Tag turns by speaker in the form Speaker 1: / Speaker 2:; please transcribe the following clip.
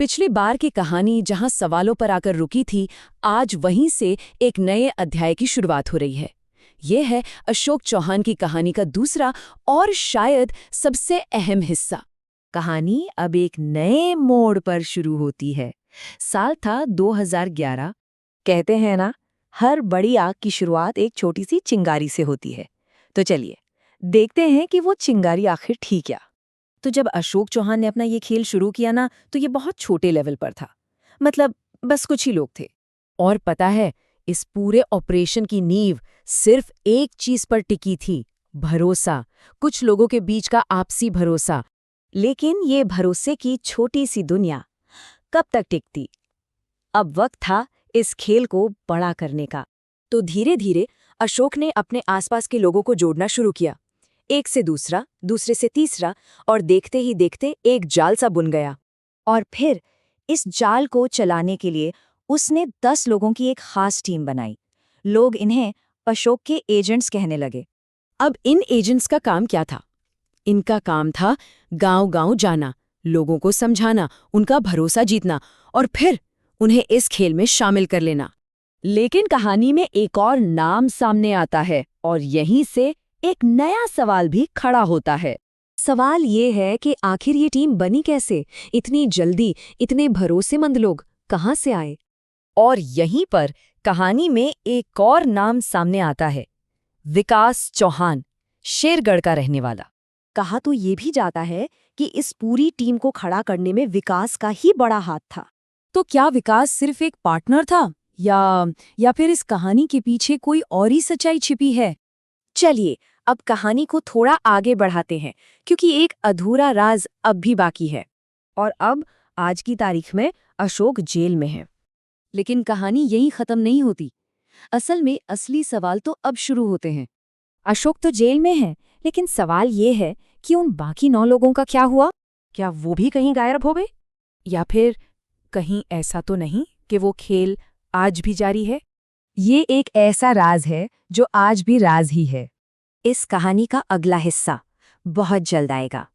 Speaker 1: पिछली बार की कहानी जहां सवालों पर आकर रुकी थी, आज वहीं से एक नए अध्याय की शुरुआत हो रही है। ये है अशोक चौहान की कहानी का दूसरा और शायद सबसे अहम हिस्सा।
Speaker 2: कहानी अब एक नए मोड़ पर शुरू होती है। साल था 2011। कहते हैं ना, हर बड़ी आग की शुरुआत एक छोटी सी चिंगारी से होती है। तो चलिए देखते हैं कि वो चिंगारी आखिर थी क्या। तो जब अशोक चौहान ने अपना ये खेल शुरू किया ना, तो ये बहुत छोटे लेवल पर था। मतलब बस कुछ ही लोग थे।
Speaker 1: और पता है, इस पूरे ऑपरेशन की नींव सिर्फ एक चीज पर टिकी थी, भरोसा। कुछ लोगों के बीच का आपसी भरोसा।
Speaker 2: लेकिन ये भरोसे की छोटी सी दुनिया कब तक टिकती? अब वक्त था इस खेल को बड़ा करने का।
Speaker 1: तो धीरे धीरे अशोक ने अपने आसपास के लोगों को जोड़ना शुरू किया। एक से दूसरा, दूसरे से तीसरा, और देखते ही देखते एक जाल सा बुन गया।
Speaker 2: और फिर इस जाल को चलाने के लिए उसने 10 लोगों की एक खास टीम बनाई। लोग इन्हें अशोक के एजेंट्स कहने लगे।
Speaker 1: अब इन एजेंट्स का काम क्या था? इनका काम था गांव-गांव जाना, लोगों को समझाना, उनका भरोसा जीतना और फिर उन्हें इस खेल में शामिल कर लेना। लेकिन कहानी में एक और नाम सामने आता है और यहीं से एक नया सवाल भी खड़ा होता है। सवाल ये है कि आखिर ये टीम बनी कैसे? इतनी जल्दी इतने भरोसेमंद लोग कहाँ से आए?
Speaker 2: और यहीं पर कहानी में एक और नाम सामने आता है, विकास चौहान, शेरगढ़ का रहने वाला।
Speaker 1: कहा तो ये भी जाता है कि इस पूरी टीम को खड़ा करने में विकास का ही बड़ा हाथ था। तो क्या विकास सिर्फ एक पार्टनर था या फिर इस कहानी के पीछे कोई और ही सच्चाई छिपी है? चलिए अब कहानी को थोड़ा आगे बढ़ाते हैं, क्योंकि एक अधूरा राज अब भी बाकी है। और अब आज की तारीख में अशोक जेल में है। लेकिन कहानी यहीं खत्म नहीं होती। असल में असली सवाल तो अब शुरू होते हैं। अशोक तो जेल में है, लेकिन सवाल ये है कि उन बाकी 9 लोगों का क्या हुआ? क्या वो भी कहीं गायब हो गए? या फिर कहीं ऐसा तो नहीं कि वो खेल आज भी जारी है? ये एक ऐसा राज है जो आज भी राज ही है। इस कहानी का अगला हिस्सा बहुत जल्द आएगा।